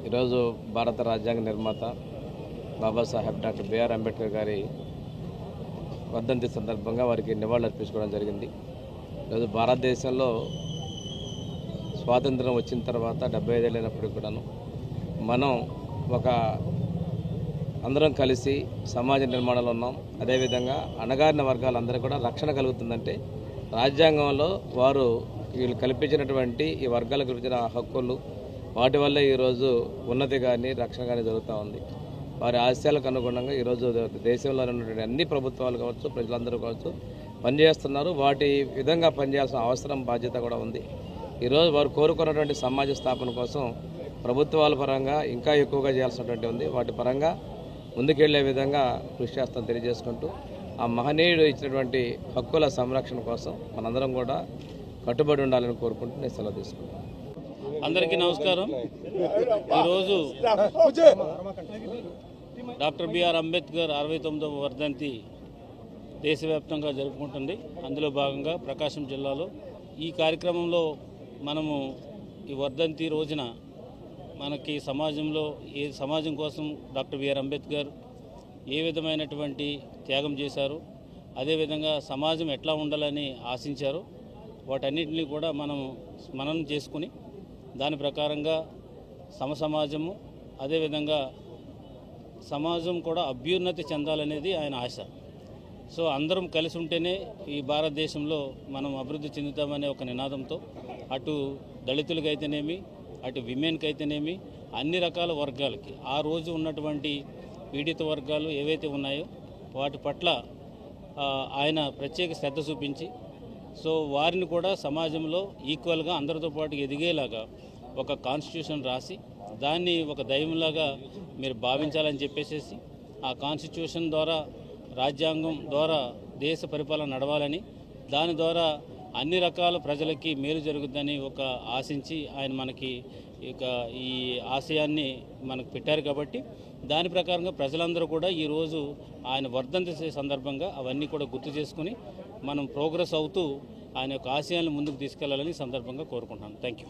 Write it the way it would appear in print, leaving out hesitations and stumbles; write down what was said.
ఈరోజు భారత రాజ్యాంగ నిర్మాత బాబాసాహెబ్ డాక్టర్ బిఆర్ అంబేద్కర్ గారి వర్ధంతి సందర్భంగా వారికి నివాళులు అర్పించుకోవడం జరిగింది. ఈరోజు భారతదేశంలో స్వాతంత్రం వచ్చిన తర్వాత 75 ఏళ్ళు అయినప్పటికీ కూడాను మనం అందరం కలిసి సమాజ నిర్మాణంలో ఉన్నాం. అదేవిధంగా అణగారిన వర్గాలందరూ కూడా రక్షణ కలుగుతుందంటే రాజ్యాంగంలో వీళ్ళు కల్పించినటువంటి ఈ వర్గాల గురించిన హక్కులు వాటి వల్ల ఈరోజు ఉన్నతి కానీ రక్షణ కానీ జరుగుతూ ఉంది. వారి ఆశయాలకు అనుగుణంగా ఈరోజు దేశంలో ఉన్నటువంటి అన్ని ప్రభుత్వాలు కావచ్చు, ప్రజలందరూ కావచ్చు పనిచేస్తున్నారు. వాటి విధంగా పనిచేయాల్సిన అవసరం, బాధ్యత కూడా ఉంది. ఈరోజు వారు కోరుకున్నటువంటి సమాజ స్థాపన కోసం ప్రభుత్వాల పరంగా ఇంకా ఎక్కువగా చేయాల్సినటువంటి ఉంది. వాటి పరంగా ముందుకెళ్లే విధంగా కృషి చేస్తాం తెలియజేసుకుంటూ, ఆ మహనీయుడు ఇచ్చినటువంటి హక్కుల సంరక్షణ కోసం మనందరం కూడా కట్టుబడి ఉండాలని కోరుకుంటూ నేను సెలవు తీసుకుంటాను. అందరికీ నమస్కారం. ఈరోజు డాక్టర్ బిఆర్ అంబేద్కర్ 69వ వర్ధంతి దేశవ్యాప్తంగా జరుపుకుంటుంది. అందులో భాగంగా ప్రకాశం జిల్లాలో ఈ కార్యక్రమంలో మనము ఈ వర్ధంతి రోజున మనకి సమాజం కోసం డాక్టర్ బిఆర్ అంబేద్కర్ ఏ విధమైనటువంటి త్యాగం చేశారు, అదేవిధంగా సమాజం ఎట్లా ఉండాలని ఆశించారు, వాటన్నిటిని కూడా మననం చేసుకుని దాని ప్రకారంగా సమసమాజము, అదేవిధంగా సమాజం కూడా అభ్యున్నతి చెందాలనేది ఆయన ఆశ. సో అందరం కలిసి ఉంటేనే ఈ భారతదేశంలో మనం అభివృద్ధి చెందుతామనే ఒక నినాదంతో అటు దళితులకైతేనేమి, అటు విమెన్కి అయితేనేమి, అన్ని రకాల వర్గాలకి ఆ రోజు ఉన్నటువంటి పీడిత వర్గాలు ఏవైతే ఉన్నాయో వాటి పట్ల ఆయన ప్రత్యేక శ్రద్ధ చూపించి సో వారిని కూడా సమాజంలో ఈక్వల్గా అందరితో పాటు ఎదిగేలాగా ఒక కాన్స్టిట్యూషన్ రాసి దాన్ని ఒక దైవంలాగా మీరు భావించాలని చెప్పేసి ఆ కాన్స్టిట్యూషన్ ద్వారా, రాజ్యాంగం ద్వారా దేశ పరిపాలన నడవాలని, దాని ద్వారా అన్ని రకాల ప్రజలకి మేలు జరుగుతుందని ఆశించి ఆయన మనకి ఈ ఆశయాన్ని మనకు పెట్టారు. కాబట్టి దాని ప్రకారంగా ప్రజలందరూ కూడా ఈరోజు ఆయన వర్ధంతి సందర్భంగా అవన్నీ కూడా గుర్తు చేసుకుని మనం ప్రోగ్రెస్ అవుతూ ఆయన యొక్క ఆశయాలను ముందుకు తీసుకెళ్లాలని సందర్భంగా కోరుకుంటున్నాను. Thank you.